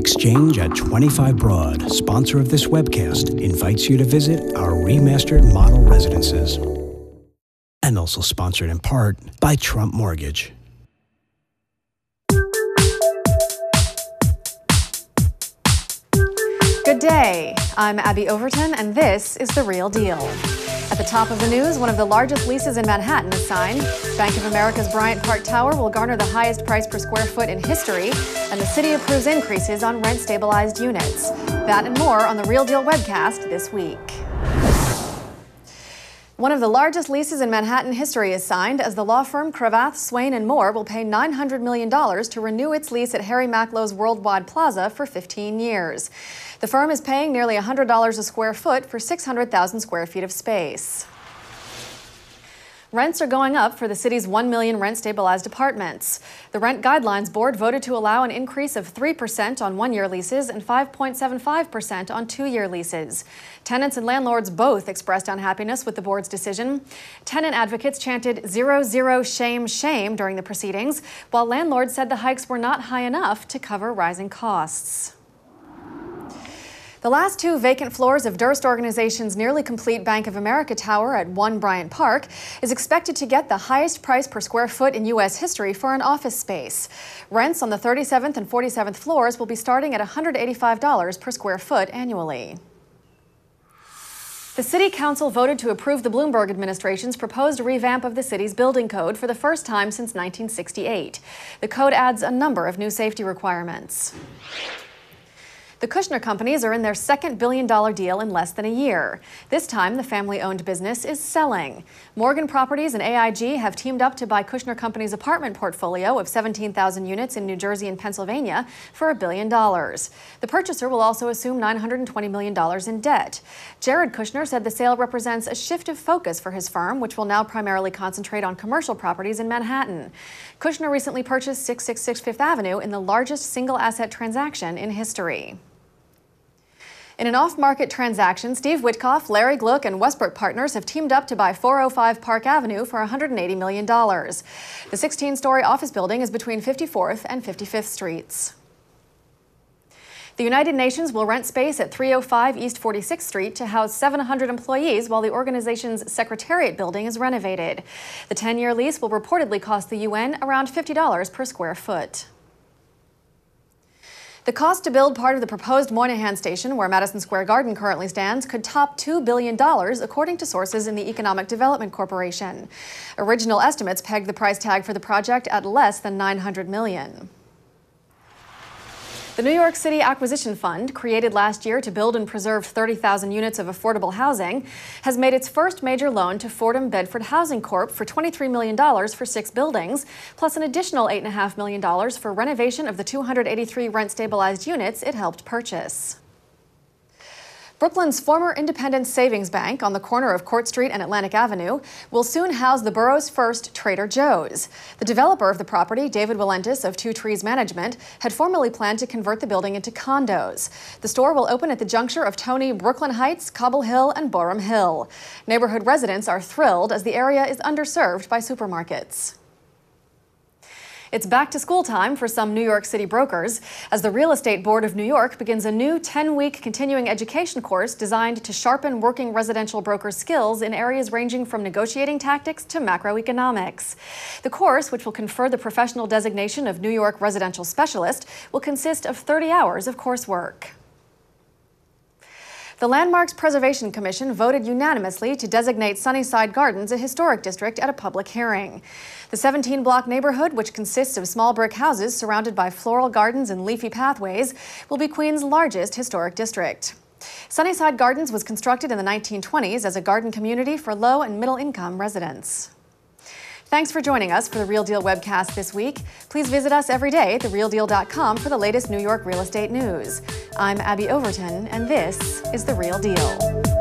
Exchange at 25 Broad, sponsor of this webcast, invites you to visit our remastered model residences. And also sponsored in part by Trump Mortgage. Good day. I'm Abby Overton, and this is The Real Deal. At the top of the news, one of the largest leases in Manhattan is signed. Bank of America's Bryant Park Tower will garner the highest price per square foot in history, and the city approves increases on rent-stabilized units. That and more on The Real Deal webcast this week. One of the largest leases in Manhattan history is signed as the law firm Cravath, Swaine & Moore will pay $900 million to renew its lease at Harry Maclow's Worldwide Plaza for 15 years. The firm is paying nearly $100 a square foot for 600,000 square feet of space. Rents are going up for the city's 1 million rent-stabilized apartments. The Rent Guidelines Board voted to allow an increase of 3% on one-year leases and 5.75% on two-year leases. Tenants and landlords both expressed unhappiness with the board's decision. Tenant advocates chanted "0, 0, shame, shame" during the proceedings, while landlords said the hikes were not high enough to cover rising costs. The last two vacant floors of Durst Organization's nearly complete Bank of America Tower at 1 Bryant Park is expected to get the highest price per square foot in U.S. history for an office space. Rents on the 37th and 47th floors will be starting at $185 per square foot annually. The City Council voted to approve the Bloomberg administration's proposed revamp of the city's building code for the first time since 1968. The code adds a number of new safety requirements. The Kushner companies are in their second billion-dollar deal in less than a year. This time, the family-owned business is selling. Morgan Properties and AIG have teamed up to buy Kushner Company's apartment portfolio of 17,000 units in New Jersey and Pennsylvania for $1 billion. The purchaser will also assume $920 million in debt. Jared Kushner said the sale represents a shift of focus for his firm, which will now primarily concentrate on commercial properties in Manhattan. Kushner recently purchased 666 Fifth Avenue in the largest single-asset transaction in history. In an off-market transaction, Steve Witkoff, Larry Gluck, and Westbrook Partners have teamed up to buy 405 Park Avenue for $180 million. The 16-story office building is between 54th and 55th Streets. The United Nations will rent space at 305 East 46th Street to house 700 employees while the organization's Secretariat building is renovated. The 10-year lease will reportedly cost the UN around $50 per square foot. The cost to build part of the proposed Moynihan Station, where Madison Square Garden currently stands, could top $2 billion, according to sources in the Economic Development Corporation. Original estimates pegged the price tag for the project at less than $900 million. The New York City Acquisition Fund, created last year to build and preserve 30,000 units of affordable housing, has made its first major loan to Fordham Bedford Housing Corp. For $23 million for 6 buildings, plus an additional $8.5 million for renovation of the 283 rent-stabilized units it helped purchase. Brooklyn's former Independence Savings Bank on the corner of Court Street and Atlantic Avenue will soon house the borough's first Trader Joe's. The developer of the property, David Willentis of Two Trees Management, had formerly planned to convert the building into condos. The store will open at the juncture of Tony, Brooklyn Heights, Cobble Hill, and Boerum Hill. Neighborhood residents are thrilled as the area is underserved by supermarkets. It's back to school time for some New York City brokers as the Real Estate Board of New York begins a new 10-week continuing education course designed to sharpen working residential broker skills in areas ranging from negotiating tactics to macroeconomics. The course, which will confer the professional designation of New York Residential Specialist, will consist of 30 hours of coursework. The Landmarks Preservation Commission voted unanimously to designate Sunnyside Gardens a historic district at a public hearing. The 17-block neighborhood, which consists of small brick houses surrounded by floral gardens and leafy pathways, will be Queens' largest historic district. Sunnyside Gardens was constructed in the 1920s as a garden community for low- and middle-income residents. Thanks for joining us for The Real Deal webcast this week. Please visit us every day at therealdeal.com for the latest New York real estate news. I'm Abby Overton, and this is The Real Deal.